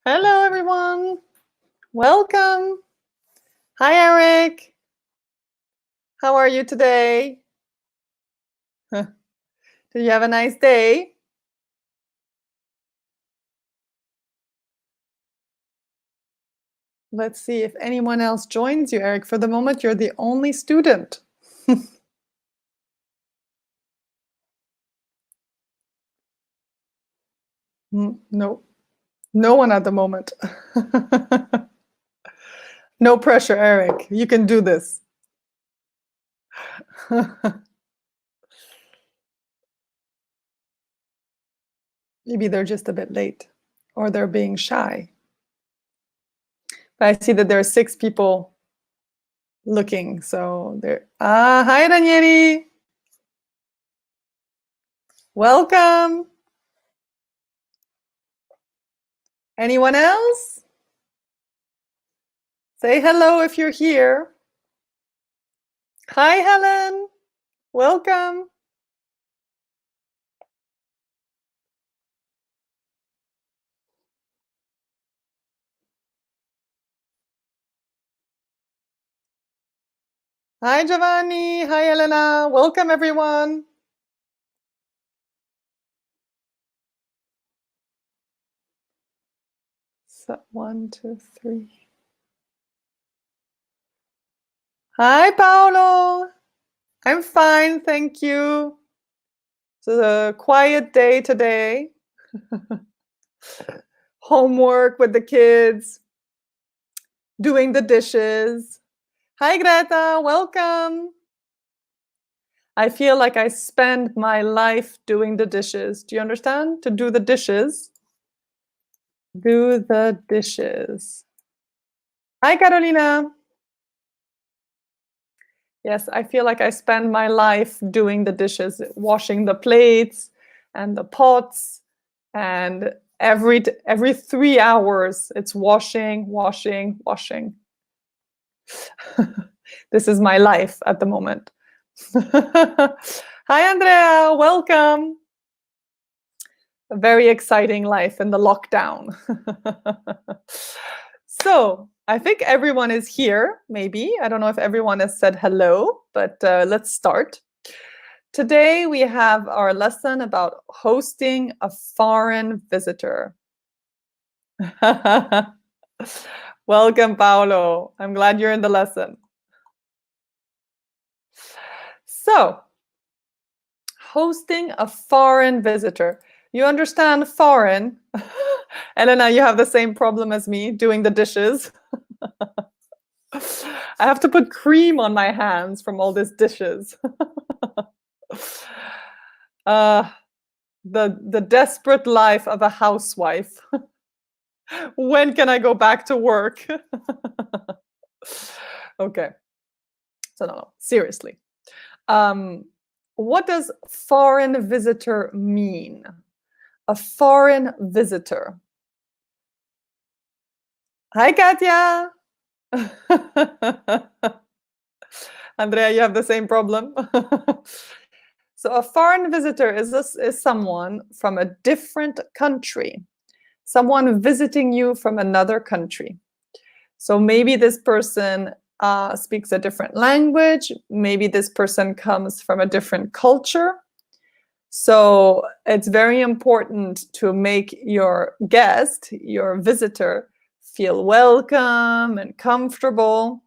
Hello, everyone. Welcome. Hi, Eric. How are you today? Did you have a nice day? Let's see if anyone else joins you, Eric. For the moment, you're the only student. No, no one at the moment. No pressure, Eric. You can do this. Maybe they're just a bit late or they're being shy. But I see that there are 6 people looking. So there. Hi, Ranieri. Welcome. Anyone else? Say hello if you're here. Hi, Helen. Welcome. Hi, Giovanni. Hi, Elena. Welcome, everyone. So, 1, 2, 3. Hi, Paolo. I'm fine, thank you. It's a quiet day today. Homework with the kids, doing the dishes. Hi, Greta. Welcome. I feel like I spend my life doing the dishes. Do you understand? To do the dishes. Do the dishes. Hi, Carolina. Yes, I feel like I spend my life doing the dishes, washing the plates and the pots, and every 3 hours it's washing, washing, washing. This is my life at the moment. Hi, Andrea. Welcome. A very exciting life in the lockdown. So I think everyone is here, maybe. I don't know if everyone has said hello, but let's start. Today we have our lesson about hosting a foreign visitor. Welcome, Paolo. I'm glad you're in the lesson. So, hosting a foreign visitor. You understand foreign? Elena, you have the same problem as me doing the dishes. I have to put cream on my hands from all these dishes. The desperate life of a housewife. When can I go back to work? Okay. So no, seriously. What does foreign visitor mean? A foreign visitor. Hi, Katya. Andrea, you have the same problem. So a foreign visitor is someone from a different country, someone visiting you from another country. So maybe this person speaks a different language, maybe this person comes from a different culture. So it's very important to make your guest, your visitor, feel welcome and comfortable.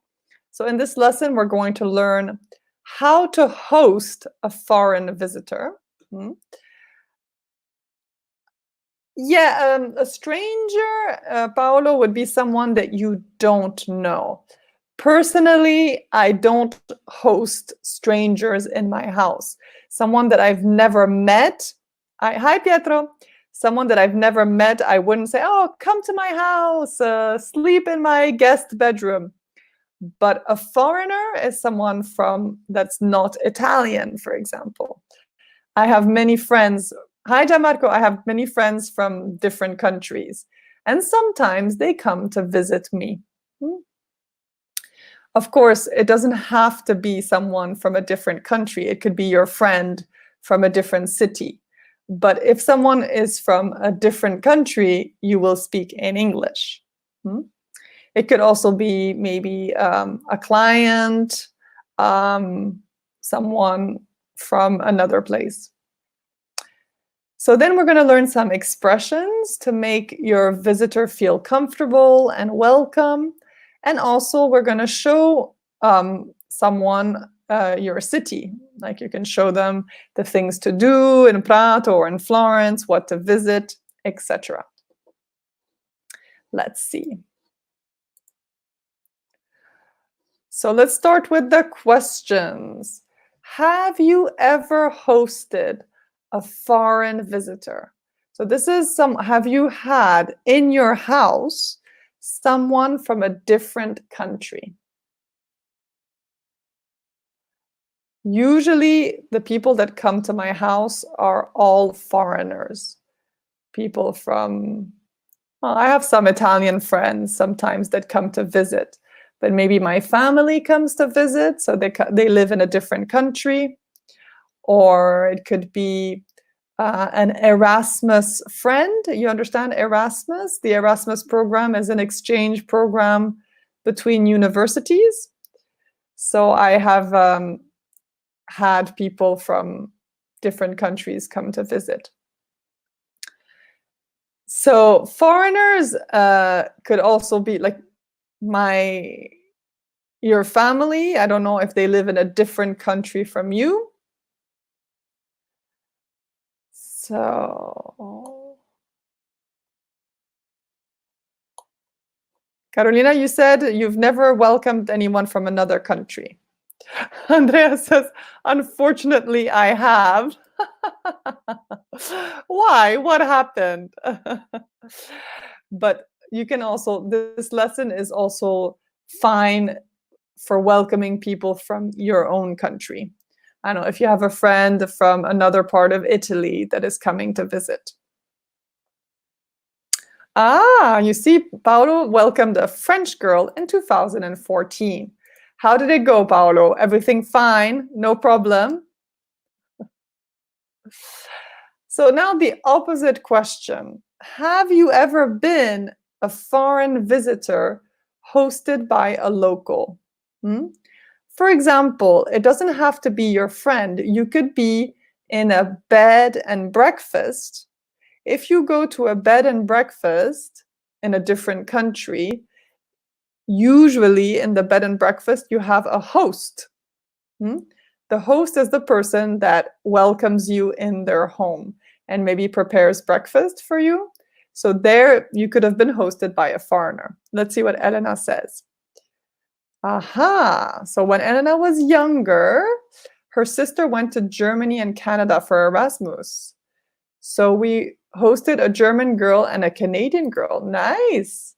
So in this lesson, we're going to learn how to host a foreign visitor. Yeah, a stranger, Paolo, would be someone that you don't know. Personally, I don't host strangers in my house. Someone that I've never met. Hi, Pietro. Someone that I've never met, I wouldn't say, oh, come to my house, sleep in my guest bedroom. But a foreigner is someone that's not Italian, for example. I have many friends. Hi, Gianmarco. I have many friends from different countries, and sometimes they come to visit me. Of course, it doesn't have to be someone from a different country. It could be your friend from a different city. But if someone is from a different country, you will speak in English. It could also be maybe a client, someone from another place. So then we're going to learn some expressions to make your visitor feel comfortable and welcome. And also we're going to show someone your city. Like you can show them the things to do in Prato or in Florence, what to visit, etc. Let's see. So let's start with the questions. Have you ever hosted a foreign visitor? So this is have you had in your house someone from a different country? Usually the people that come to my house are all foreigners. People from, well, I have some Italian friends sometimes that come to visit, but maybe my family comes to visit, so they live in a different country. Or it could be an Erasmus friend. You understand Erasmus? The Erasmus program is an exchange program between universities. So I have had people from different countries come to visit. So foreigners could also be like your family. I don't know if they live in a different country from you. So, Carolina, you said you've never welcomed anyone from another country. Andrea says, unfortunately, I have. Why? What happened? But you can also, this lesson is also fine for welcoming people from your own country. I don't know, if you have a friend from another part of Italy that is coming to visit. Ah, you see, Paolo welcomed a French girl in 2014. How did it go, Paolo? Everything fine? No problem? So now the opposite question. Have you ever been a foreign visitor hosted by a local? For example, it doesn't have to be your friend. You could be in a bed and breakfast. If you go to a bed and breakfast in a different country, usually in the bed and breakfast, you have a host. The host is the person that welcomes you in their home and maybe prepares breakfast for you. So there you could have been hosted by a foreigner. Let's see what Elena says. Aha, so when Elena was younger, her sister went to Germany and Canada for Erasmus. So we hosted a German girl and a Canadian girl. Nice.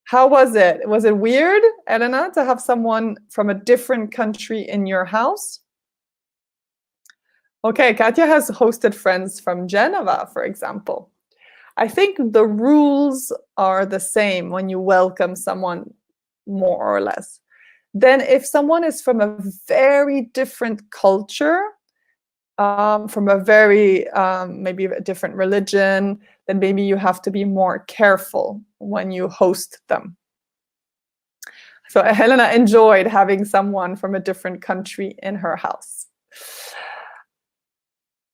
How was it? Was it weird, Elena, to have someone from a different country in your house? Okay, Katja has hosted friends from Geneva, for example. I think the rules are the same when you welcome someone, more or less. Then if someone is from a very different culture, from a very, maybe a different religion, then maybe you have to be more careful when you host them. So Helena enjoyed having someone from a different country in her house.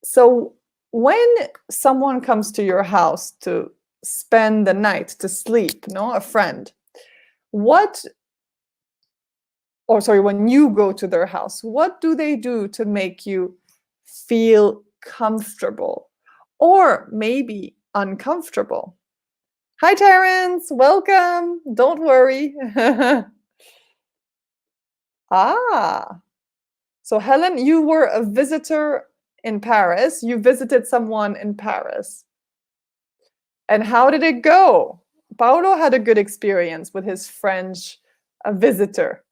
So when someone comes to your house to spend the night, to sleep, a friend, when you go to their house, what do they do to make you feel comfortable or maybe uncomfortable? Hi, Terence, welcome. Don't worry. So Helen, you were a visitor in Paris. You visited someone in Paris. And how did it go? Paolo had a good experience with his French visitor.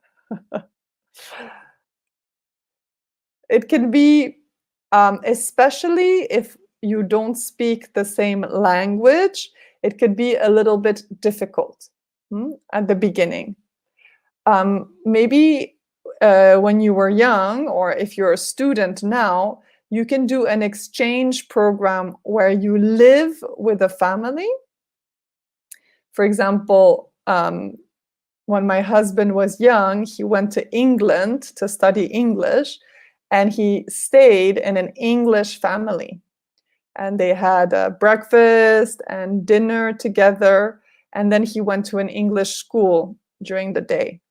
It can be, especially if you don't speak the same language, it could be a little bit difficult at the beginning. Maybe when you were young, or if you're a student now, You can do an exchange program where you live with a family. For example, when my husband was young, he went to England to study English, and he stayed in an English family. And they had breakfast and dinner together, and then he went to an English school during the day.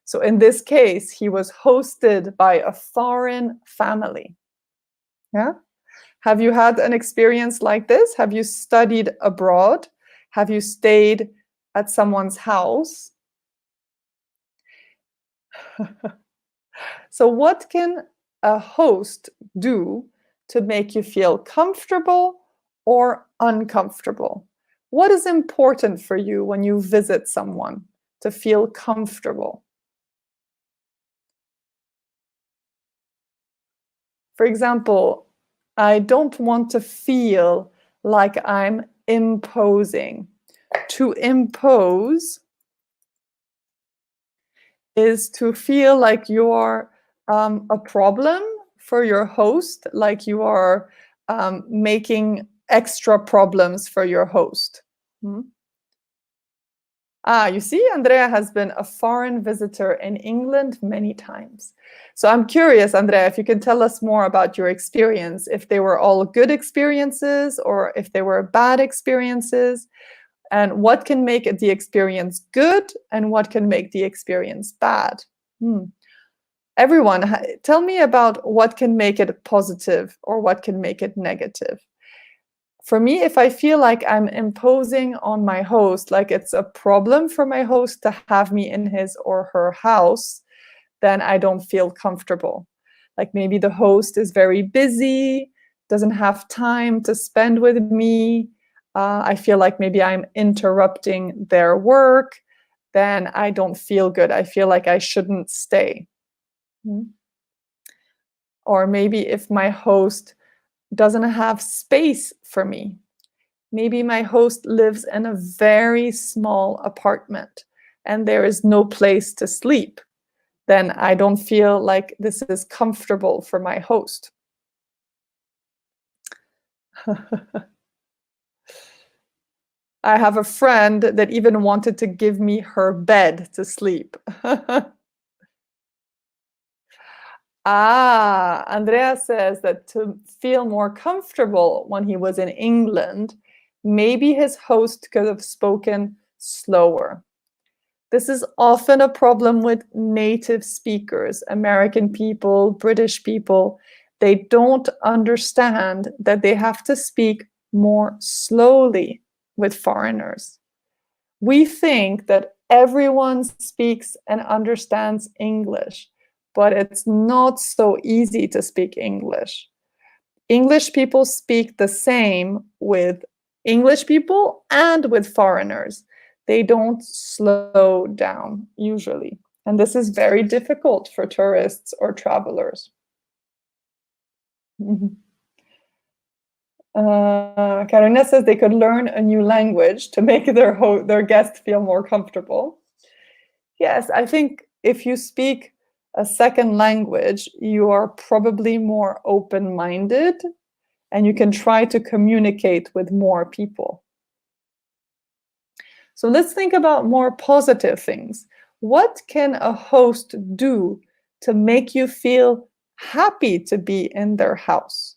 So in this case, he was hosted by a foreign family. Yeah? Have you had an experience like this? Have you studied abroad? Have you stayed at someone's house? So what can a host do to make you feel comfortable or uncomfortable? What is important for you when you visit someone to feel comfortable? For example, I don't want to feel like I'm imposing. To impose is to feel like you're a problem for your host, like you are making extra problems for your host. Hmm? You see, Andrea has been a foreign visitor in England many times. So I'm curious, Andrea, if you can tell us more about your experience, if they were all good experiences or if they were bad experiences, and what can make the experience good and what can make the experience bad. Everyone, tell me about what can make it positive or what can make it negative. For me, if I feel like I'm imposing on my host, like it's a problem for my host to have me in his or her house, then I don't feel comfortable. Like maybe the host is very busy, doesn't have time to spend with me. I feel like maybe I'm interrupting their work. Then I don't feel good. I feel like I shouldn't stay. Or maybe if my host doesn't have space for me. Maybe my host lives in a very small apartment and there is no place to sleep. Then I don't feel like this is comfortable for my host. I have a friend that even wanted to give me her bed to sleep. Andrea says that to feel more comfortable when he was in England, maybe his host could have spoken slower. This is often a problem with native speakers, American people, British people. They don't understand that they have to speak more slowly with foreigners. We think that everyone speaks and understands English, but it's not so easy to speak English. English people speak the same with English people and with foreigners. They don't slow down usually. And this is very difficult for tourists or travelers. Karina says they could learn a new language to make their guest feel more comfortable. Yes, I think if you speak a second language, you are probably more open-minded and you can try to communicate with more people. So let's think about more positive things. What can a host do to make you feel happy to be in their house?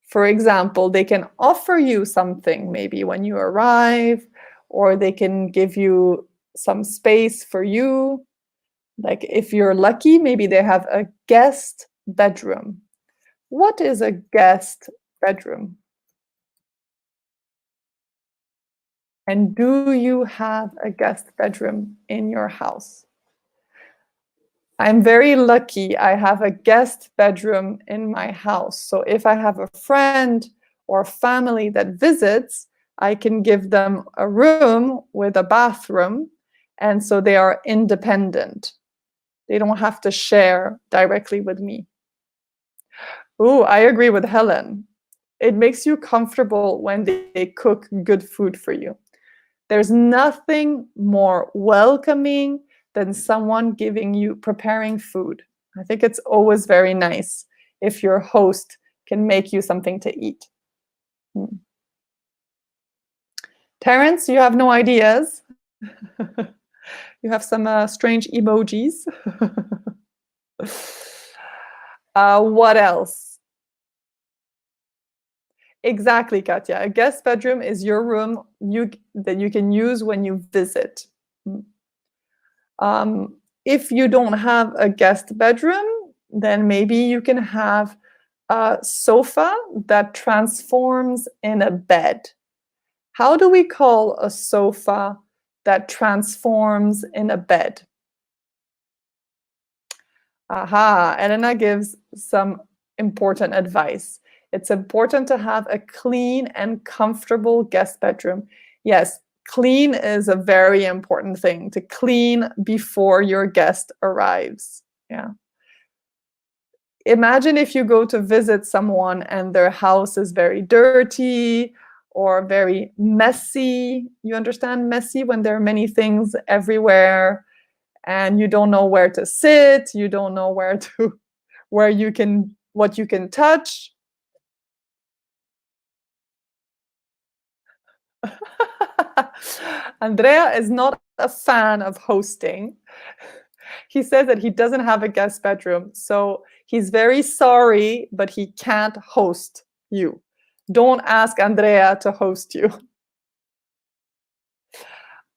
For example, they can offer you something maybe when you arrive, or they can give you some space for you. Like if you're lucky, maybe they have a guest bedroom. What is a guest bedroom? And do you have a guest bedroom in your house? I'm very lucky. I have a guest bedroom in my house. So if I have a friend or family that visits, I can give them a room with a bathroom. And so they are independent. They don't have to share directly with me. Oh, I agree with Helen. It makes you comfortable when they cook good food for you. There's nothing more welcoming than someone preparing food. I think it's always very nice if your host can make you something to eat. Terence, you have no ideas? You have some strange emojis. What else? Exactly, Katya. A guest bedroom is your room that you can use when you visit. If you don't have a guest bedroom, then maybe you can have a sofa that transforms in a bed. How do we call a sofa that transforms in a bed? Aha, Elena gives some important advice. It's important to have a clean and comfortable guest bedroom. Yes, clean is a very important thing, to clean before your guest arrives. Yeah. Imagine if you go to visit someone and their house is very dirty or very messy. You understand messy when there are many things everywhere and you don't know where to sit, you don't know what you can touch. Andrea is not a fan of hosting. He says that he doesn't have a guest bedroom, so he's very sorry, but he can't host you. Don't ask Andrea to host you.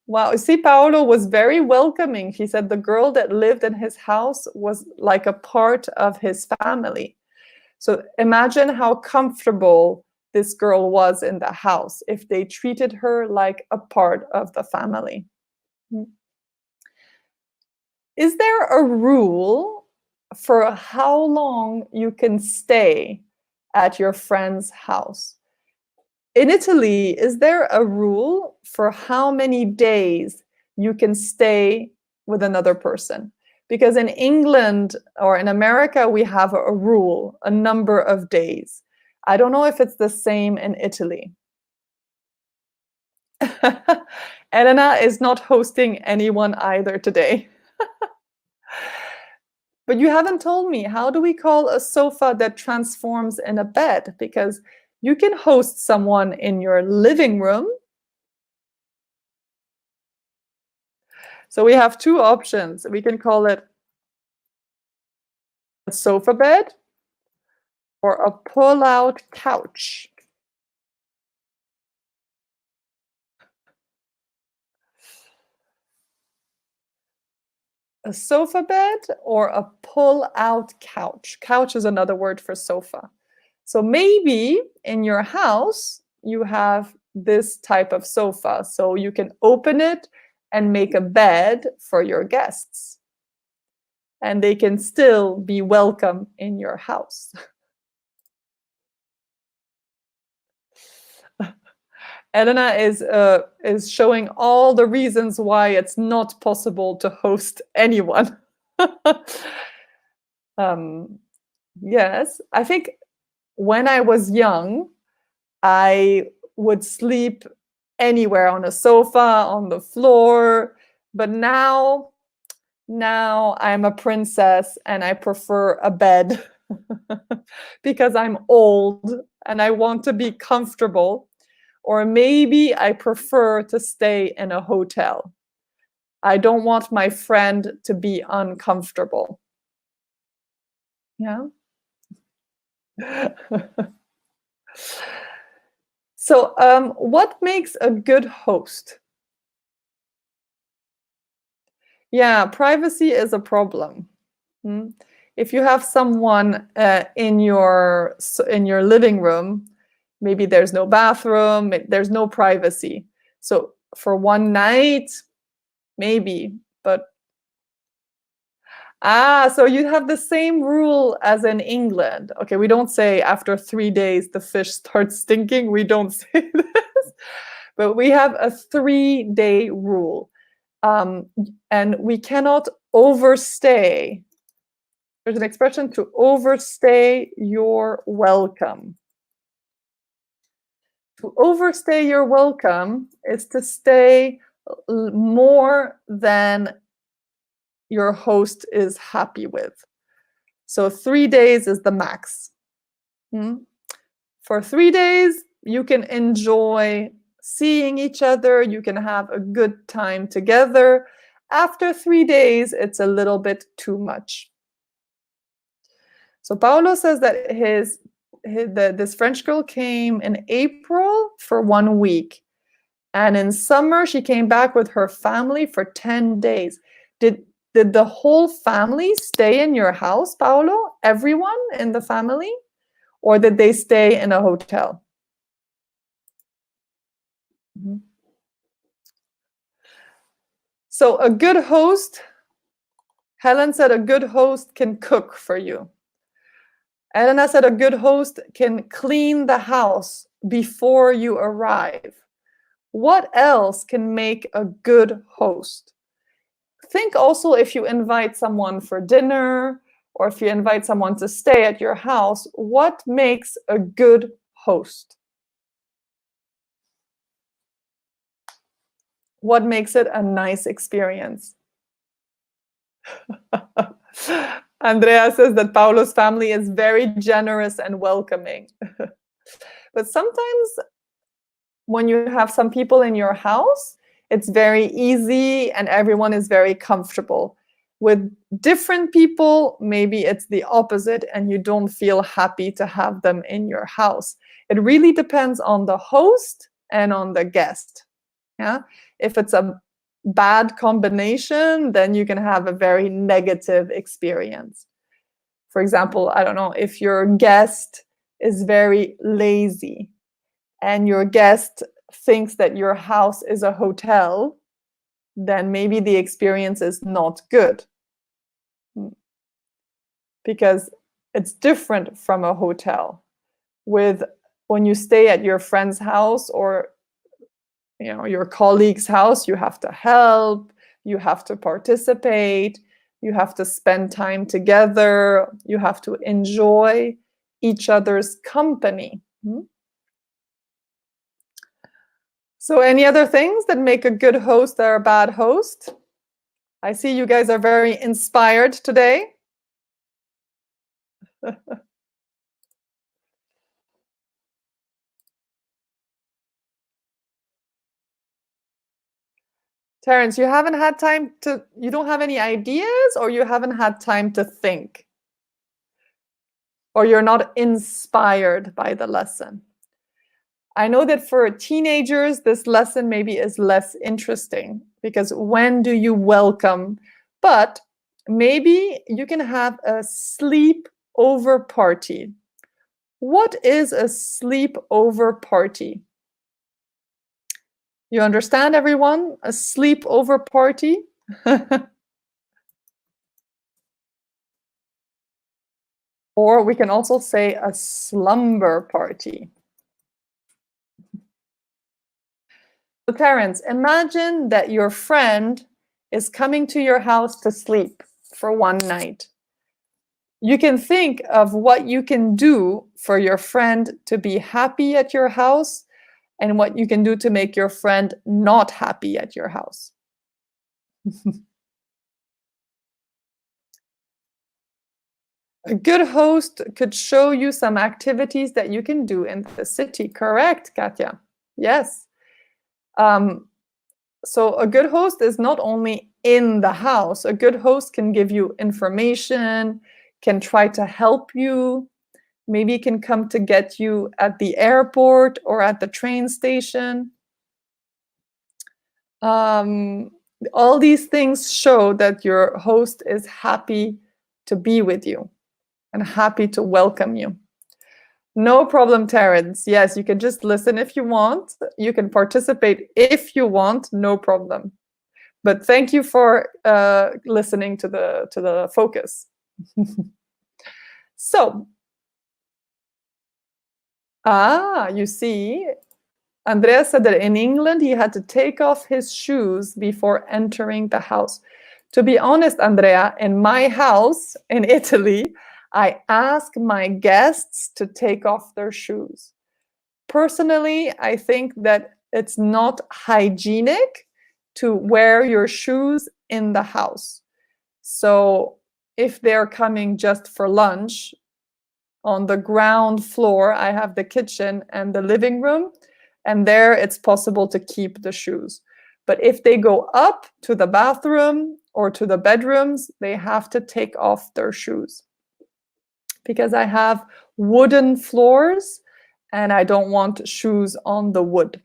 Wow, see, Paolo was very welcoming. He said the girl that lived in his house was like a part of his family. So imagine how comfortable this girl was in the house if they treated her like a part of the family. Is there a rule for how long you can stay at your friend's house? In Italy, is there a rule for how many days you can stay with another person? Because in England or in America, we have a rule, a number of days. I don't know if it's the same in Italy. Elena is not hosting anyone either today. But you haven't told me, how do we call a sofa that transforms in a bed? Because you can host someone in your living room. So we have two options. We can call it a sofa bed or a pull-out couch. A sofa bed or a pull-out couch. Couch is another word for sofa. So maybe in your house, you have this type of sofa. So you can open it and make a bed for your guests. And they can still be welcome in your house. Elena is showing all the reasons why it's not possible to host anyone. Yes, I think when I was young, I would sleep anywhere, on a sofa, on the floor. But now I'm a princess and I prefer a bed because I'm old and I want to be comfortable. Or maybe I prefer to stay in a hotel. I don't want my friend to be uncomfortable. Yeah. So, what makes a good host? Yeah, privacy is a problem. If you have someone in your living room, maybe there's no bathroom, there's no privacy. So for one night, maybe, but so you have the same rule as in England. Okay, we don't say after 3 days the fish starts stinking. We don't say this, but we have a 3-day rule. And we cannot overstay. There's an expression, to overstay your welcome. To overstay your welcome is to stay more than your host is happy with. So 3 days is the max. For 3 days, you can enjoy seeing each other, you can have a good time together. After 3 days, it's a little bit too much. So Paolo says that this French girl came in April for 1 week. And in summer, she came back with her family for 10 days. Did the whole family stay in your house, Paolo? Everyone in the family? Or did they stay in a hotel? So a good host, Helen said a good host can cook for you. Elena said a good host can clean the house before you arrive. What else can make a good host? Think also if you invite someone for dinner or if you invite someone to stay at your house, what makes a good host? What makes it a nice experience? Andrea says that Paolo's family is very generous and welcoming. But sometimes when you have some people in your house, it's very easy and everyone is very comfortable. With different people, maybe it's the opposite and you don't feel happy to have them in your house. It really depends on the host and on the guest. Yeah? If it's a bad combination, then you can have a very negative experience. For example, I don't know, if your guest is very lazy and your guest thinks that your house is a hotel, then maybe the experience is not good. Because it's different from a hotel. When you stay at your friend's house or your colleague's house, you have to help, you have to participate, you have to spend time together, you have to enjoy each other's company. So any other things that make a good host or a bad host? I see you guys are very inspired today. Terence, you don't have any ideas, or you haven't had time to think? Or you're not inspired by the lesson? I know that for teenagers, this lesson maybe is less interesting because when do you welcome? But maybe you can have a sleepover party. What is a sleepover party? You understand, everyone? A sleepover party? Or we can also say a slumber party. So Terence, imagine that your friend is coming to your house to sleep for 1 night. You can think of what you can do for your friend to be happy at your house and what you can do to make your friend not happy at your house. A good host could show you some activities that you can do in the city. Correct, Katya? Yes. So a good host is not only in the house. A good host can give you information, can try to help you, maybe can come to get you at the airport or at the train station. All these things show that your host is happy to be with you and happy to welcome you. No problem, Terence. Yes, you can just listen if you want. You can participate if you want, no problem. But thank you for listening to the focus. So, you see, Andrea said that in England, he had to take off his shoes before entering the house. To be honest, Andrea, in my house in Italy, I ask my guests to take off their shoes. Personally, I think that it's not hygienic to wear your shoes in the house. So if they're coming just for lunch, on the ground floor, I have the kitchen and the living room, and there it's possible to keep the shoes. But if they go up to the bathroom or to the bedrooms, they have to take off their shoes. Because I have wooden floors and I don't want shoes on the wood.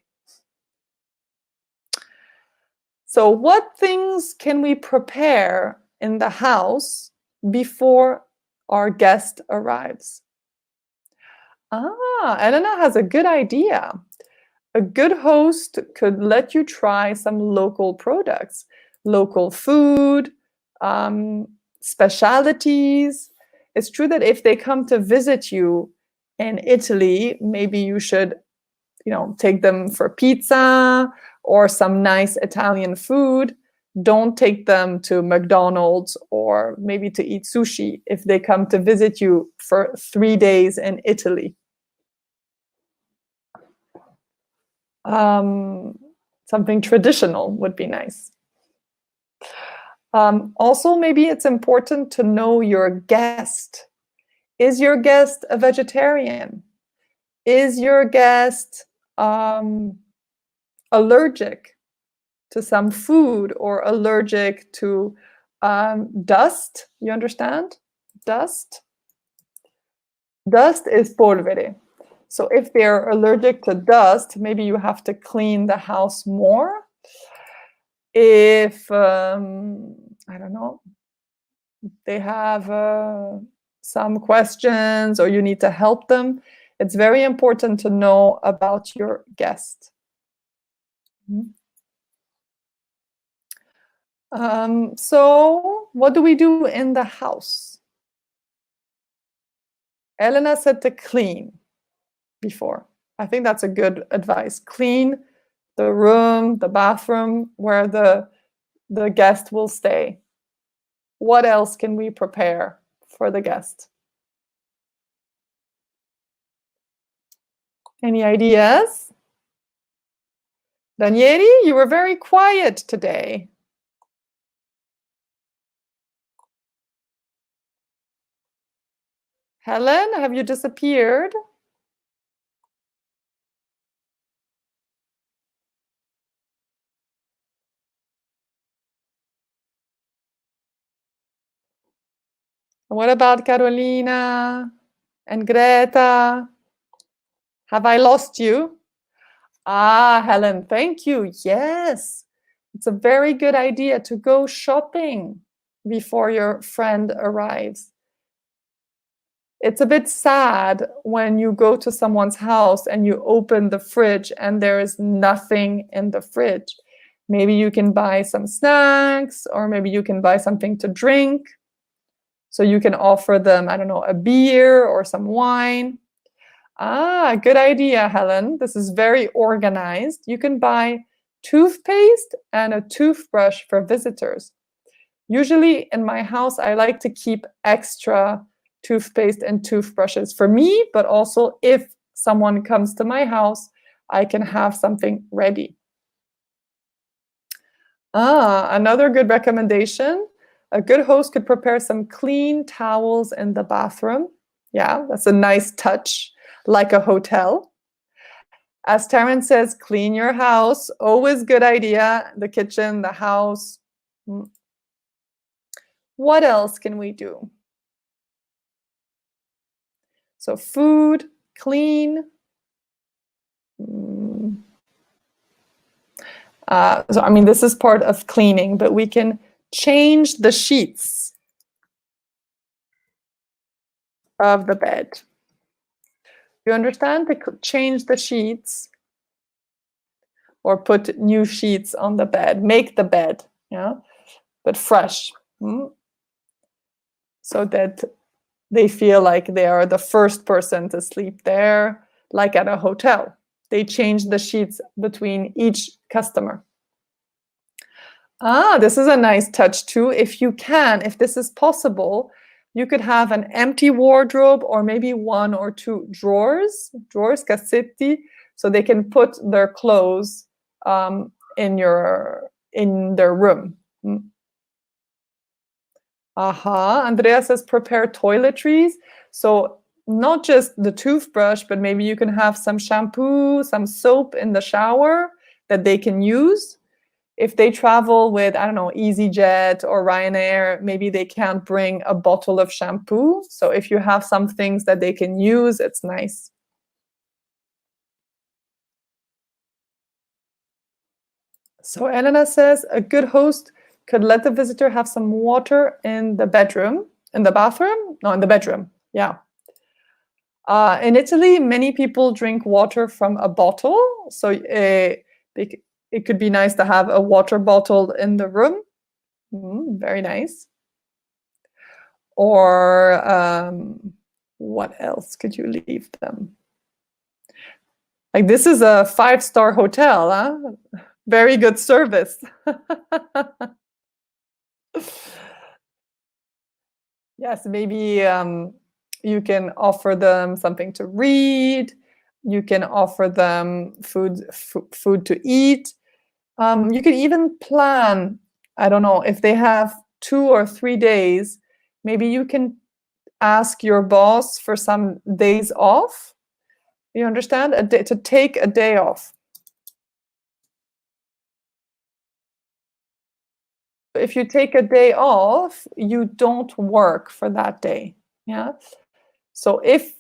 So what things can we prepare in the house before our guest arrives? Elena has a good idea. A good host could let you try some local products, local food, specialities. It's true that if they come to visit you in Italy, maybe you should, take them for pizza or some nice Italian food. Don't take them to McDonald's or maybe to eat sushi if they come to visit you for 3 days in Italy. Something traditional would be nice. Also, maybe it's important to know your guest. Is your guest a vegetarian? Is your guest allergic to some food or allergic to dust? You understand? Dust? Dust is polvere. So if they're allergic to dust, maybe you have to clean the house more. If, I don't know, they have some questions or you need to help them, it's very important to know about your guest. So what do we do in the house? Elena said to clean before. I think that's a good advice. Clean the room, the bathroom where the guest will stay. What else can we prepare for the guest? Any ideas? Danieli, you were very quiet today. Helen, have you disappeared? What about Carolina and Greta? Have I lost you? Helen, thank you. Yes, it's a very good idea to go shopping before your friend arrives. It's a bit sad when you go to someone's house and you open the fridge and there is nothing in the fridge. Maybe you can buy some snacks or maybe you can buy something to drink. So you can offer them, I don't know, a beer or some wine. Good idea, Helen. This is very organized. You can buy toothpaste and a toothbrush for visitors. Usually in my house, I like to keep extra toothpaste and toothbrushes for me, but also if someone comes to my house, I can have something ready. Another good recommendation. A good host could prepare some clean towels in the bathroom. Yeah, that's a nice touch, like a hotel. As Taryn says, clean your house. Always good idea. The kitchen, the house. What else can we do? So food, clean. So I mean, this is part of cleaning, but we can change the sheets of the bed. You understand? To change the sheets or put new sheets on the bed, make the bed, yeah, but fresh, so that they feel like they are the first person to sleep there, like at a hotel. They change the sheets between each customer. This is a nice touch too. If you can, if this is possible, you could have an empty wardrobe or maybe 1 or 2 drawers, cassetti, so they can put their clothes in their room. Andrea says prepare toiletries. So not just the toothbrush, but maybe you can have some shampoo, some soap in the shower that they can use. If they travel with, I don't know, EasyJet or Ryanair, maybe they can't bring a bottle of shampoo. So if you have some things that they can use, it's nice. So Elena says a good host could let the visitor have some water in the bedroom, in the bathroom? No, in the bedroom. Yeah. In Italy, many people drink water from a bottle. So it could be nice to have a water bottle in the room. Very nice. Or what else could you leave them? Like, this is a 5-star hotel, huh? Very good service. Yes, maybe you can offer them something to read. You can offer them food to eat. You can even plan, I don't know, if they have 2 or 3 days, maybe you can ask your boss for some days off. You understand? To take a day off. If you take a day off, you don't work for that day. Yeah. So if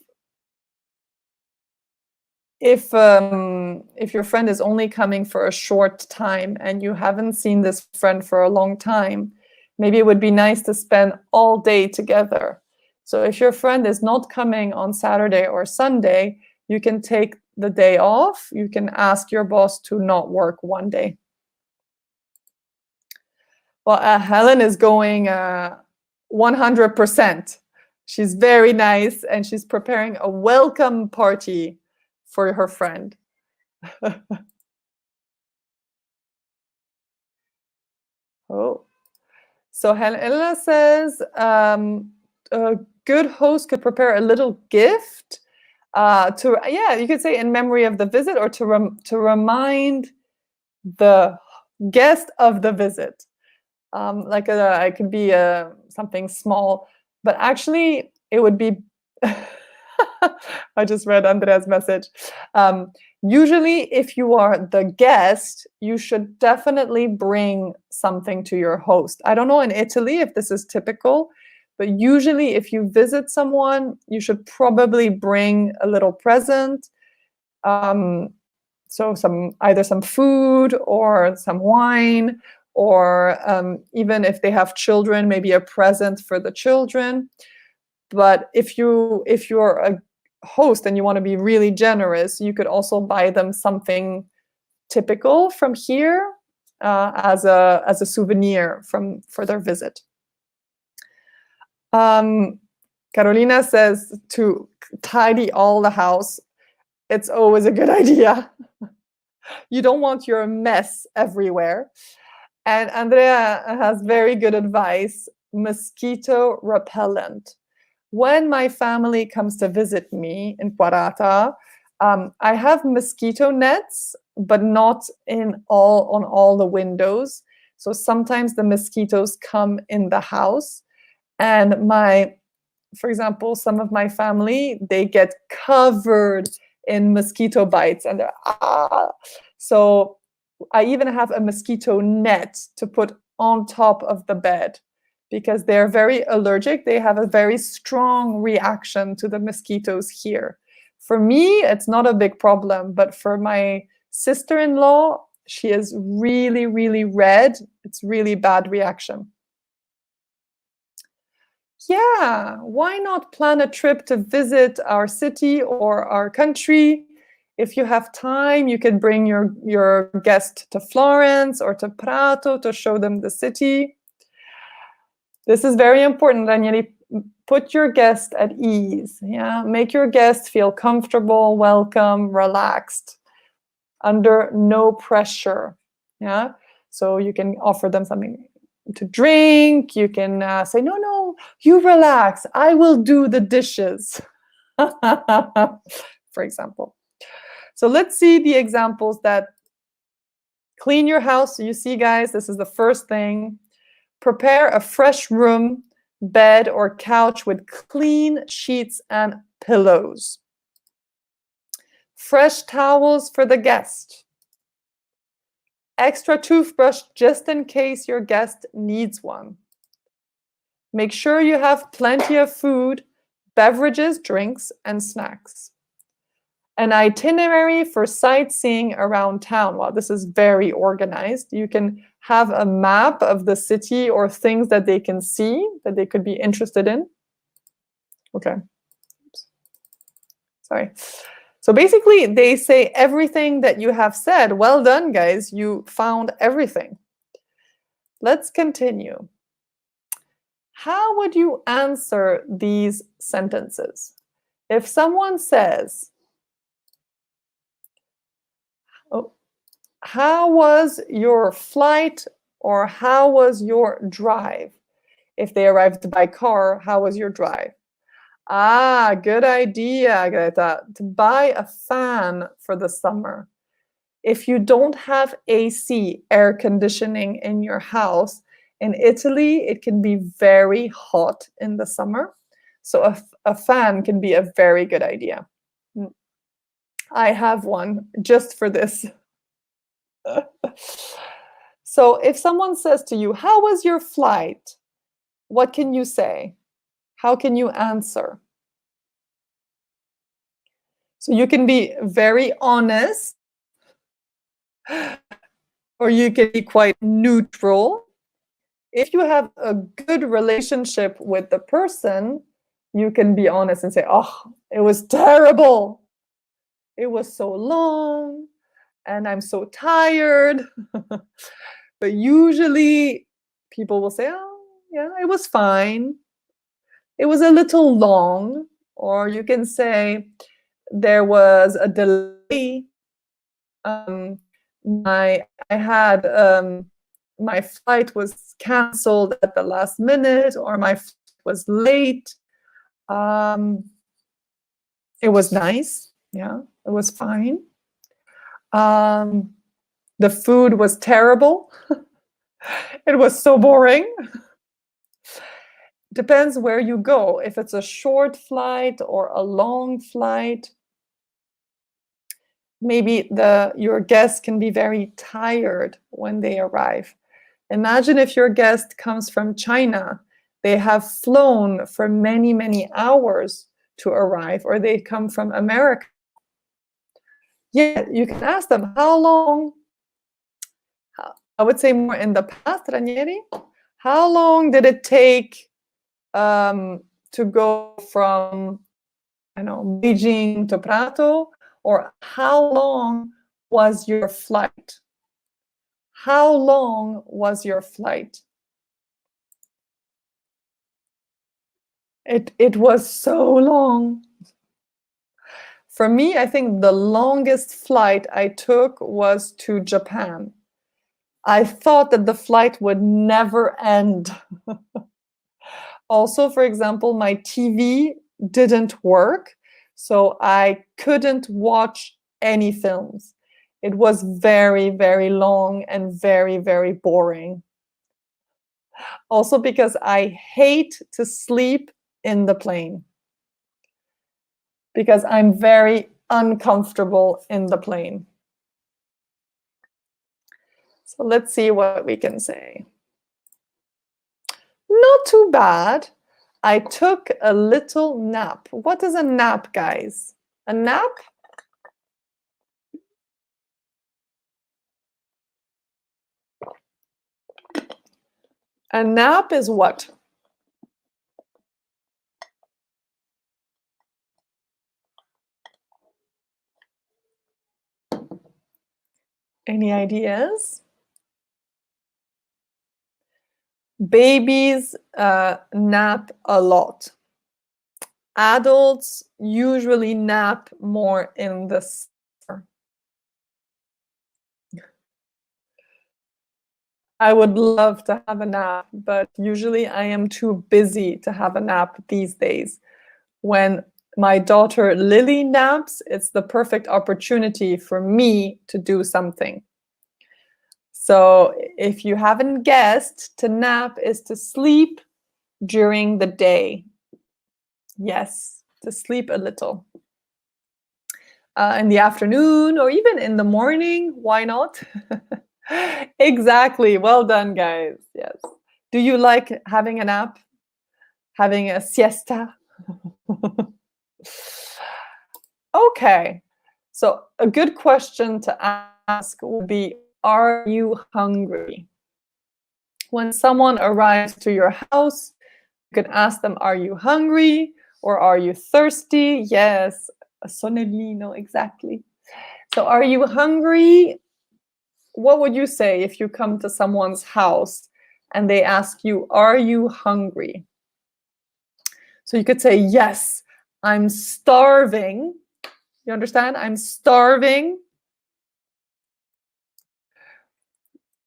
your friend is only coming for a short time and you haven't seen this friend for a long time, maybe it would be nice to spend all day together. So if your friend is not coming on Saturday or Sunday, you can take the day off. You can ask your boss to not work one day. Well, Helen is going 100%. She's very nice and she's preparing a welcome party for her friend. Oh, so Helena says a good host could prepare a little gift you could say in memory of the visit, or to remind the guest of the visit. It could be something small, but actually it would be. I just read Andrea's message. Usually, if you are the guest, you should definitely bring something to your host. I don't know in Italy if this is typical, but usually if you visit someone, you should probably bring a little present. So either some food or some wine, or even if they have children, maybe a present for the children. But if you're a host and you want to be really generous, you could also buy them something typical from here as a souvenir for their visit. Carolina says to tidy all the house. It's always a good idea. You don't want your mess everywhere. And Andrea has very good advice: mosquito repellent. When my family comes to visit me in Quarata, I have mosquito nets, but not on all the windows. So sometimes the mosquitoes come in the house, and for example, some of my family, they get covered in mosquito bites, and they're So I even have a mosquito net to put on top of the bed, because they're very allergic. They have a very strong reaction to the mosquitoes here. For me, it's not a big problem, but for my sister-in-law, she is really, really red. It's really bad reaction. Yeah, why not plan a trip to visit our city or our country? If you have time, you can bring your guest to Florence or to Prato to show them the city. This is very important, Daniele. Put your guest at ease. Yeah, make your guest feel comfortable, welcome, relaxed, under no pressure. Yeah, so you can offer them something to drink. You can say, no, you relax. I will do the dishes, for example. So let's see the examples that clean your house. So you see, guys, this is the first thing. Prepare a fresh room bed or couch with clean sheets and pillows. Fresh towels for the guest. Extra toothbrush just in case your guest needs one. Make sure you have plenty of food, beverages, drinks, and snacks. An itinerary for sightseeing around town. Wow, this is very organized. You can have a map of the city or things that they can see that they could be interested in. Okay. Oops. Sorry. So basically, they say everything that you have said. Well done, guys. You found everything. Let's continue. How would you answer these sentences? If someone says, how was your flight or how was your drive? If they arrived by car, how was your drive? Ah, good idea, Greta, to buy a fan for the summer. If you don't have AC, air conditioning in your house, in Italy, it can be very hot in the summer. So a fan can be a very good idea. I have one just for this. So if someone says to you, how was your flight? What can you say? How can you answer? So you can be very honest, or you can be quite neutral. If you have a good relationship with the person, you can be honest and say, oh, it was terrible. It was so long and I'm so tired. But usually people will say, oh, yeah, it was fine. It was a little long. Or you can say, there was a delay. My flight was canceled at the last minute, or my flight was late. It was nice. Yeah, it was fine. The food was terrible. It was so boring. Depends where you go. If it's a short flight or a long flight, maybe your guest can be very tired when they arrive. Imagine if your guest comes from China. They have flown for many, many hours to arrive, or they come from America. Yeah, you can ask them, how long, I would say more in the past, Ranieri, how long did it take to go from, Beijing to Prato? Or how long was your flight? How long was your flight? It was so long. For me, I think the longest flight I took was to Japan. I thought that the flight would never end. Also, for example, my TV didn't work, so I couldn't watch any films. It was very, very long and very, very boring. Also because I hate to sleep in the plane, because I'm very uncomfortable in the plane. So let's see what we can say. Not too bad. I took a little nap. What is a nap, guys? A nap? A nap is what? Any ideas? Babies nap a lot. Adults usually nap more in the summer. I would love to have a nap, but usually I am too busy to have a nap these days. When my daughter Lily naps, it's the perfect opportunity for me to do something. So if you haven't guessed, to nap is to sleep during the day. Yes, to sleep a little. In the afternoon or even in the morning, why not? Exactly. Well done, guys. Yes. Do you like having a nap? Having a siesta? Okay. So a good question to ask would be, are you hungry? When someone arrives to your house, you can ask them, are you hungry? Or are you thirsty? Yes, sonellino, exactly. So are you hungry? What would you say if you come to someone's house and they ask you, are you hungry? So you could say, yes, I'm starving. You understand? I'm starving.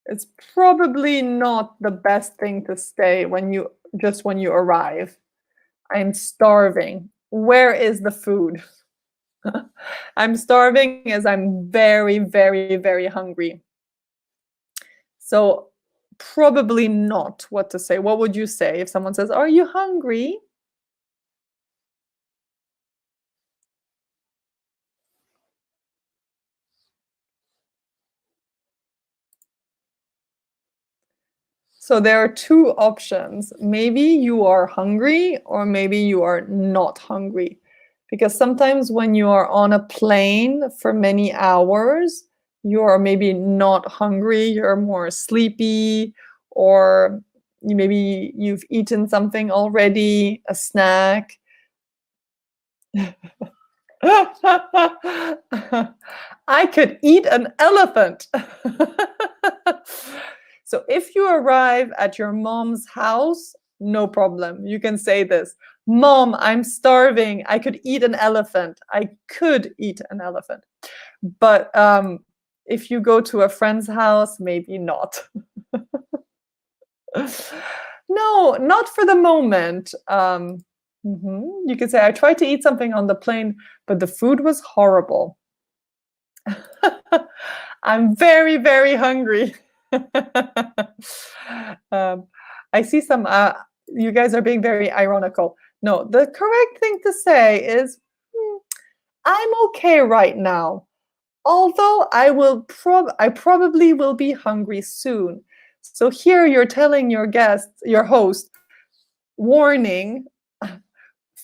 It's probably not the best thing to say when you arrive. I'm starving. Where is the food? I'm starving as I'm very, very, very hungry. So probably not what to say. What would you say if someone says, are you hungry? So there are two options. Maybe you are hungry or maybe you are not hungry. Because sometimes when you are on a plane for many hours, you are maybe not hungry, you're more sleepy, or maybe you've eaten something already, a snack. I could eat an elephant. So if you arrive at your mom's house, no problem. You can say this. Mom, I'm starving. I could eat an elephant. I could eat an elephant. But if you go to a friend's house, maybe not. No, not for the moment. You could say, I tried to eat something on the plane, but the food was horrible. I'm very, very hungry. I see some, you guys are being very ironical. No, the correct thing to say is, I'm okay right now. Although I probably will be hungry soon. So here you're telling your guest, your host, warning,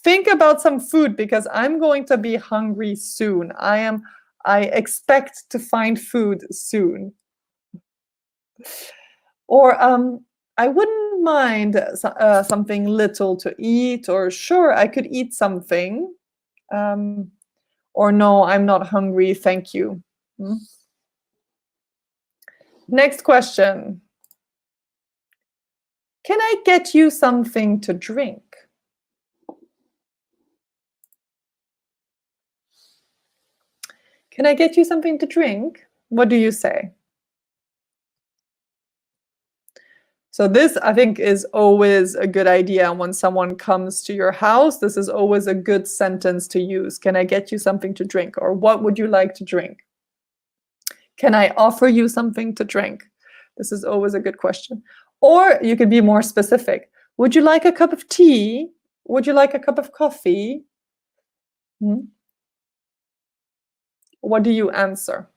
think about some food because I'm going to be hungry soon. I expect to find food soon. Or I wouldn't mind something little to eat, or sure, I could eat something. Or no, I'm not hungry, thank you. Next question. Can I get you something to drink? Can I get you something to drink? What do you say? So this, I think, is always a good idea when someone comes to your house. This is always a good sentence to use. Can I get you something to drink? Or what would you like to drink? Can I offer you something to drink? This is always a good question. Or you could be more specific. Would you like a cup of tea? Would you like a cup of coffee? What do you answer?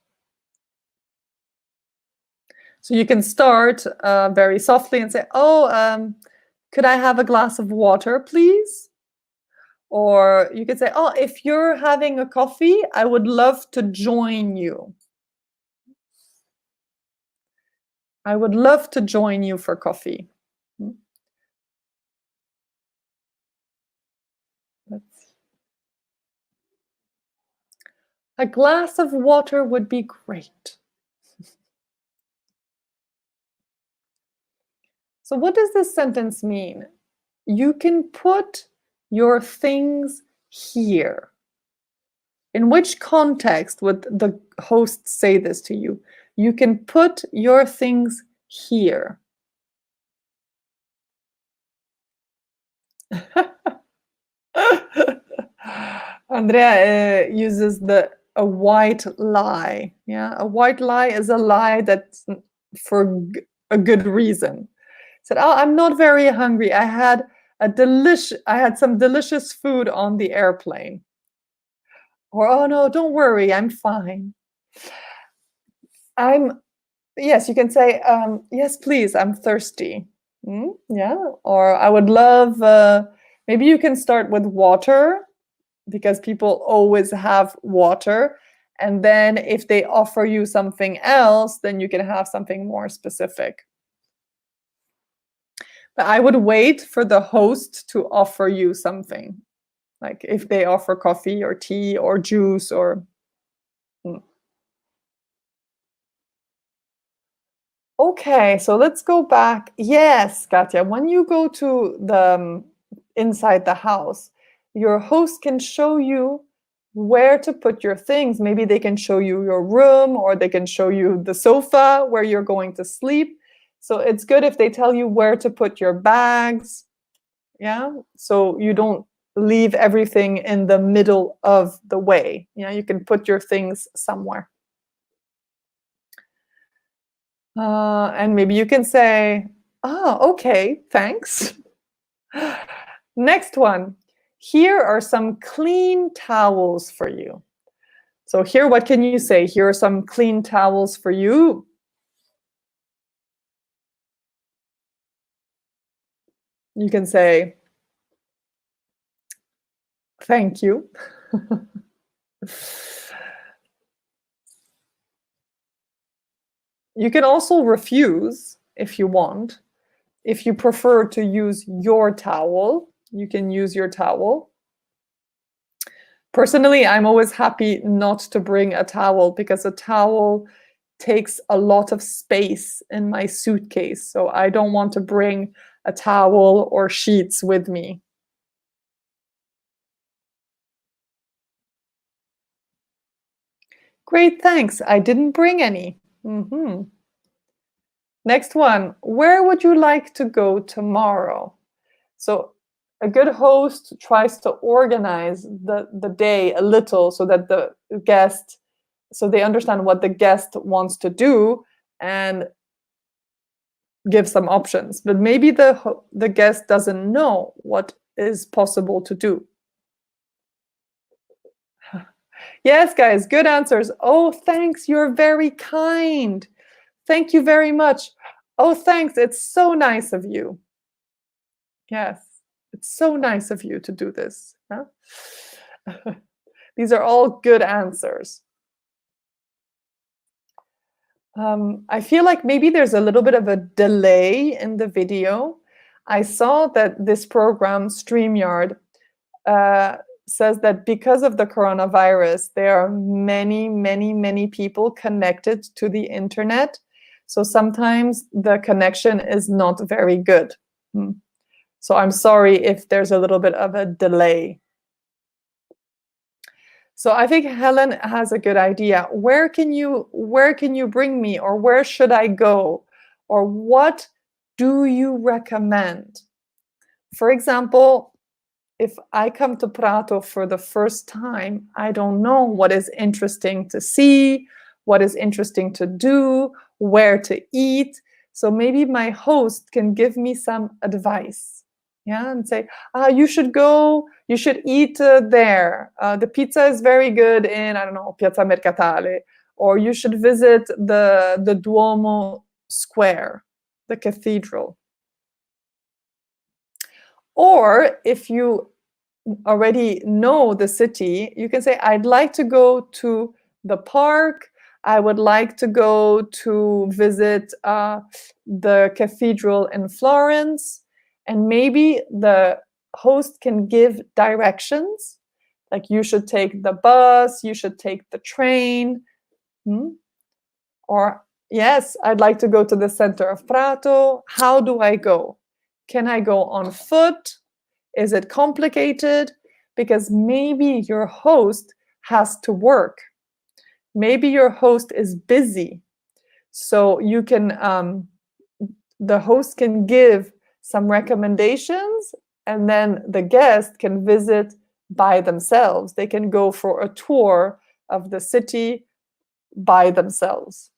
So you can start very softly and say, oh, could I have a glass of water, please? Or you could say, oh, if you're having a coffee, I would love to join you. I would love to join you for coffee. A glass of water would be great. So what does this sentence mean? You can put your things here. In which context would the host say this to you? You can put your things here. Andrea uses a white lie. Yeah, a white lie is a lie that's for a good reason. Said, oh, I'm not very hungry. I had I had some delicious food on the airplane. Or, oh no, don't worry, I'm fine. I'm Yes, you can say, yes, please, I'm thirsty. Yeah. Or I would love, maybe you can start with water because people always have water. And then if they offer you something else, then you can have something more specific. But I would wait for the host to offer you something, like if they offer coffee or tea or juice or. Mm. Okay, so let's go back. Yes, Katja, when you go to the inside the house, your host can show you where to put your things. Maybe they can show you your room or they can show you the sofa where you're going to sleep. So it's good if they tell you where to put your bags. Yeah, so you don't leave everything in the middle of the way. Yeah, you can put your things somewhere. And maybe you can say, oh, okay, thanks. Next one. Here are some clean towels for you. So here, what can you say? Here are some clean towels for you. You can say, thank you. You can also refuse if you want. If you prefer to use your towel, you can use your towel. Personally, I'm always happy not to bring a towel because a towel takes a lot of space in my suitcase. So I don't want to bring a towel or sheets with me. Great, thanks. I didn't bring any. Next one. Where would you like to go tomorrow? So a good host tries to organize the day a little so that so they understand what the guest wants to do and give some options. But maybe the guest doesn't know what is possible to do. Yes, guys, good answers. Oh, thanks. You're very kind. Thank you very much. Oh, thanks. It's so nice of you. Yes, it's so nice of you to do this. Huh? These are all good answers. I feel like maybe there's a little bit of a delay in the video. I saw that this program, StreamYard, says that because of the coronavirus, there are many, many, many people connected to the internet. So sometimes the connection is not very good. So I'm sorry if there's a little bit of a delay. So I think Helen has a good idea. Where can you bring me, or where should I go? Or what do you recommend? For example, if I come to Prato for the first time, I don't know what is interesting to see, what is interesting to do, where to eat. So maybe my host can give me some advice. Yeah, and say, you should eat there. The pizza is very good in, I don't know, Piazza Mercatale. Or you should visit the Duomo Square, the cathedral. Or if you already know the city, you can say, I'd like to go to the park. I would like to go to visit the cathedral in Florence. And maybe the host can give directions, like you should take the bus, you should take the train. Or, yes, I'd like to go to the center of Prato. How do I go? Can I go on foot? Is it complicated? Because maybe your host has to work. Maybe your host is busy. So you can, the host can give some recommendations, and then the guest can visit by themselves. They can go for a tour of the city by themselves.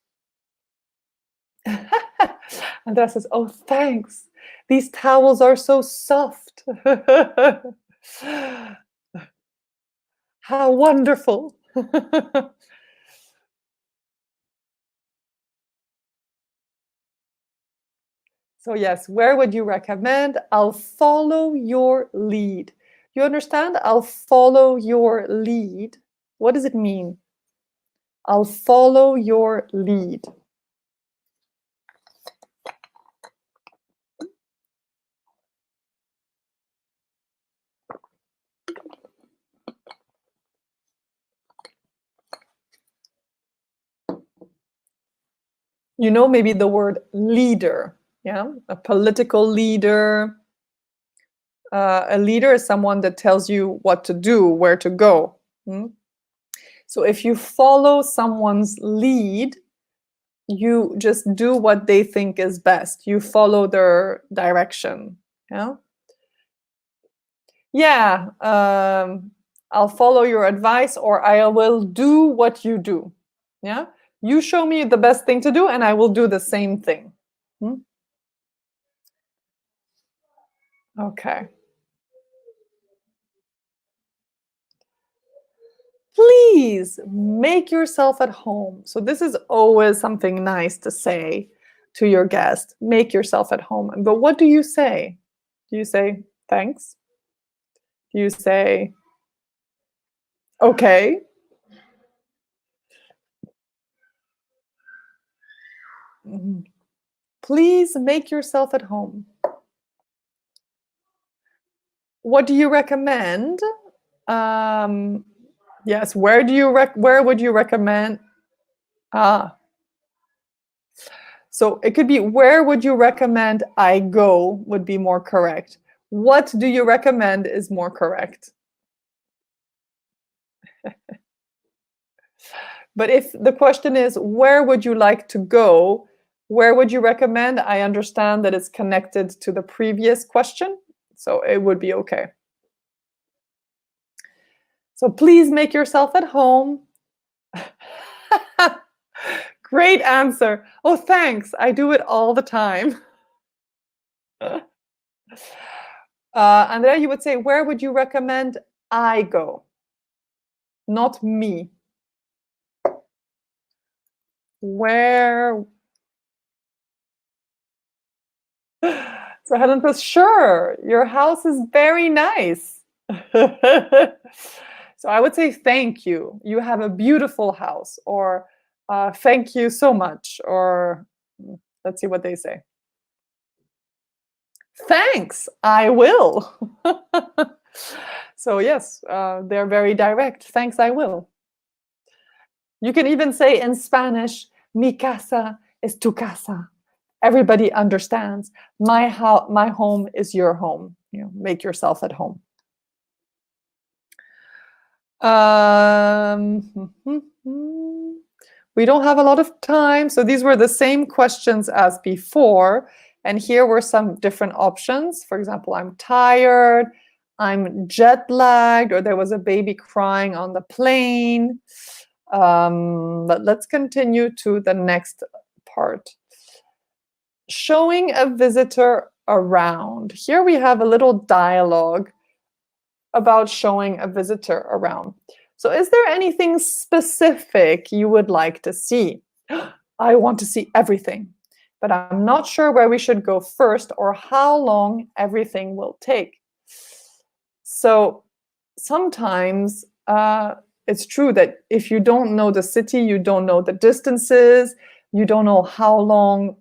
Andrea says, oh, thanks. These towels are so soft. How wonderful. So yes, where would you recommend? I'll follow your lead. You understand? I'll follow your lead. What does it mean? I'll follow your lead. You know, maybe the word leader, yeah? A political leader. A leader is someone that tells you what to do, where to go. So if you follow someone's lead, you just do what they think is best. You follow their direction. Yeah. Yeah. I'll follow your advice, or I will do what you do. Yeah. You show me the best thing to do, and I will do the same thing. Okay. Please make yourself at home. So this is always something nice to say to your guest. Make yourself at home. But what do you say? Do you say thanks? Do you say okay? Please make yourself at home. What do you recommend? Yes, where would you recommend? So it could be, where would you recommend I go would be more correct. What do you recommend is more correct. But if the question is, where would you like to go? Where would you recommend? I understand that it's connected to the previous question, so it would be okay. So please make yourself at home. Great answer. Oh, thanks. I do it all the time. Andrea, you would say, where would you recommend I go? Not me. Where? So Helen says, sure, your house is very nice. So I would say, thank you. You have a beautiful house, or thank you so much, or let's see what they say. Thanks, I will. So yes, they're very direct. Thanks, I will. You can even say in Spanish, mi casa es tu casa. Everybody understands. My home is your home. You know, make yourself at home. We don't have a lot of time, so these were the same questions as before, and here were some different options. For example, I'm tired, I'm jet lagged, or there was a baby crying on the plane. But let's continue to the next part. Showing a visitor around. Here we have a little dialogue about showing a visitor around. So is there anything specific you would like to see? I want to see everything, but I'm not sure where we should go first or how long everything will take. So sometimes it's true that if you don't know the city, you don't know the distances, you don't know how long.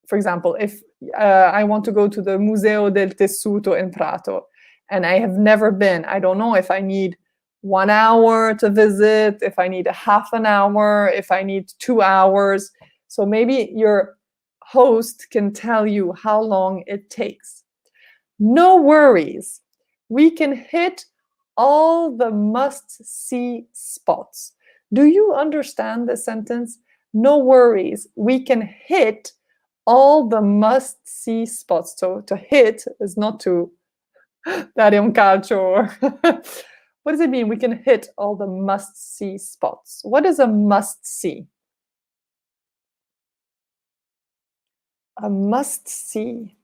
For example, if I want to go to the Museo del Tessuto in Prato, and I have never been, I don't know if I need 1 hour to visit, if I need a half an hour, if I need 2 hours. So maybe your host can tell you how long it takes. No worries. We can hit all the must-see spots. Do you understand this sentence? No worries. We can hit all the must-see spots. So to hit is not to dare un calcio. What does it mean? We can hit all the must-see spots. What is a must-see? A must-see.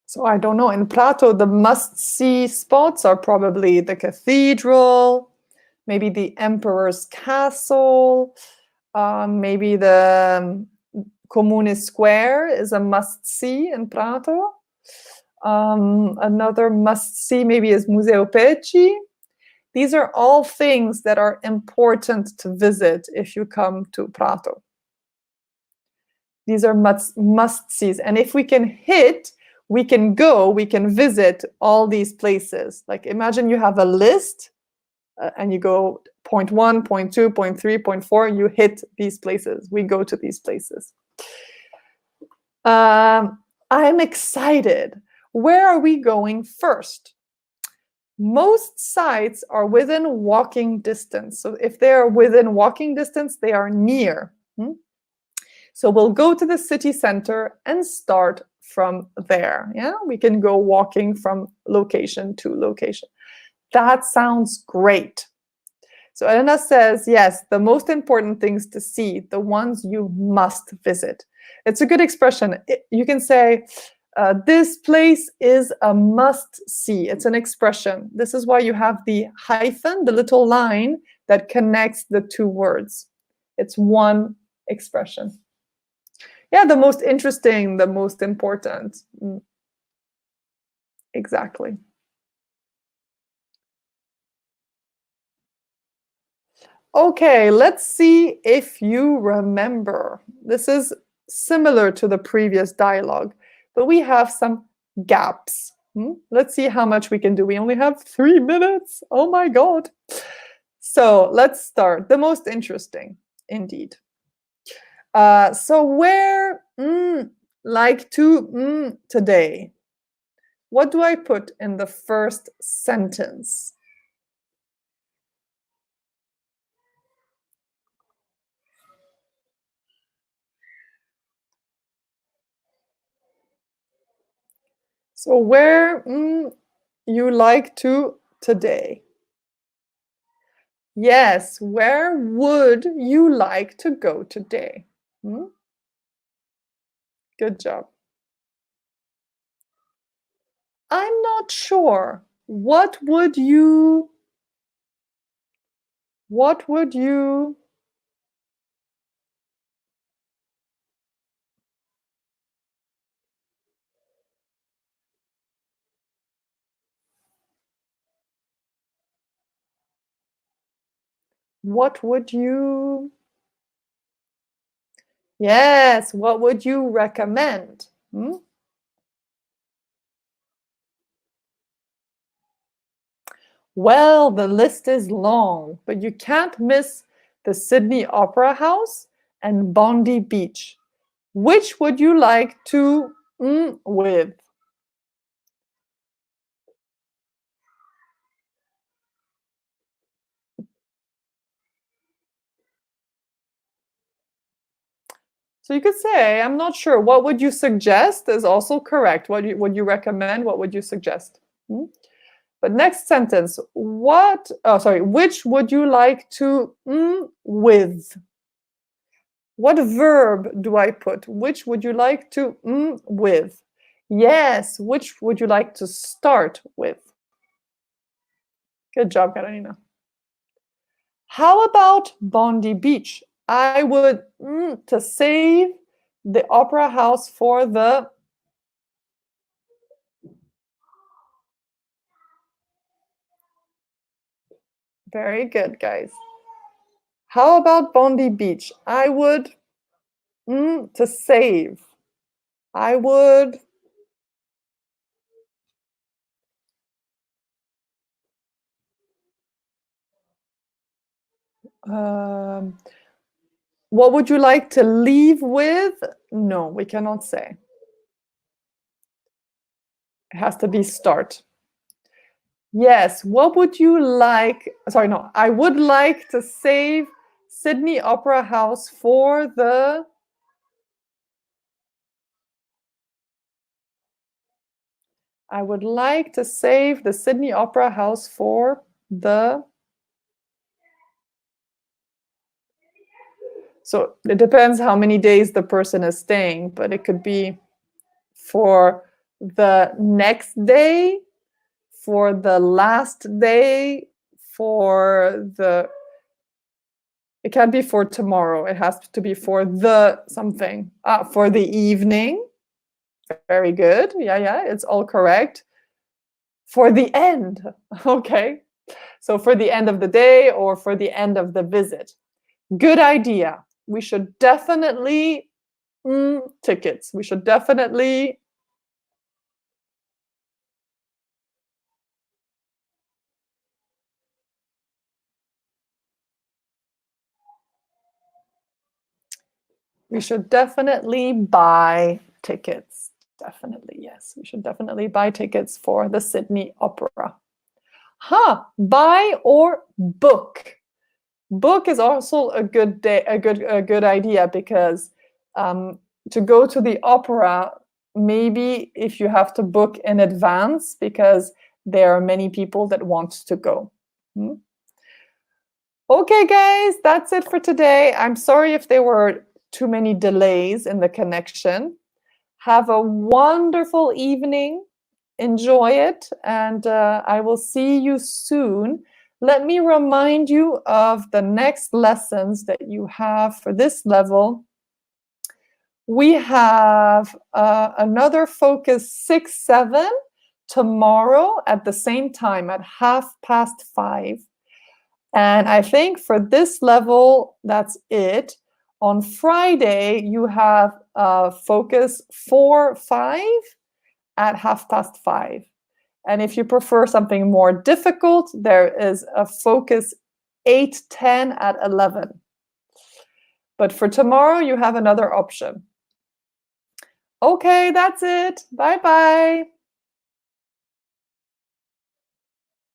So I don't know. In Prato, the must-see spots are probably the cathedral, maybe the emperor's castle, maybe the Comune Square is a must-see in Prato. Another must-see maybe is Museo Pecci. These are all things that are important to visit if you come to Prato. These are must-sees. And if we can hit, we can go, we can visit all these places. Like imagine you have a list and you go point 1, point 2, point 3, point 4, you hit these places. We go to these places. I'm excited. Where are we going first? Most sites are within walking distance. So if they are within walking distance, they are near. So we'll go to the city center and start from there. Yeah, we can go walking from location to location. That sounds great. So Elena says, yes, the most important things to see, the ones you must visit. It's a good expression. You can say, this place is a must-see. It's an expression. This is why you have the hyphen, the little line that connects the two words. It's one expression. Yeah, the most interesting, the most important. Exactly. Okay, let's see if you remember. This is similar to the previous dialogue, but we have some gaps. Let's see how much we can do. We only have 3 minutes. Oh my God. So let's start. The most interesting, indeed. So where like to today? What do I put in the first sentence? So where you like to today? Yes, where would you like to go today? Good job. I'm not sure. What would you What would you Yes, what would you recommend? Well, the list is long, but you can't miss the Sydney Opera House and Bondi Beach. Which would you like to with? So you could say, I'm not sure. What would you suggest is also correct. What would you recommend? What would you suggest? But next sentence, which would you like to with? What verb do I put? Which would you like to with? Yes, which would you like to start with? Good job, Carolina. How about Bondi Beach? I would to save the opera house for the Very good, guys. How about Bondi Beach? I would to save. I would what would you like to leave with? No, we cannot say. It has to be start. Yes, what would you like? Sorry, no, I would like to save Sydney Opera House for the I would like to save the Sydney Opera House for the So it depends how many days the person is staying, but it could be for the next day, for the last day, for the... It can't be for tomorrow. It has to be for the something. For the evening. Very good. Yeah, it's all correct. For the end. Okay. So for the end of the day or for the end of the visit. Good idea. We should definitely tickets. We should definitely buy tickets. Definitely, yes. We should definitely buy tickets for the Sydney Opera. Buy or book. Book is also a good idea, because to go to the opera, maybe if you have to book in advance, because there are many people that want to go. Okay, guys, that's it for today. I'm sorry if there were too many delays in the connection. Have a wonderful evening. Enjoy it, and I will see you soon. Let me remind you of the next lessons that you have for this level. We have another Focus 6-7 tomorrow at the same time at 5:30. And I think for this level, that's it. On Friday, you have Focus 4-5 at 5:30. And if you prefer something more difficult, there is a Focus 8-10 at 11. But for tomorrow, you have another option. Okay, that's it. Bye-bye.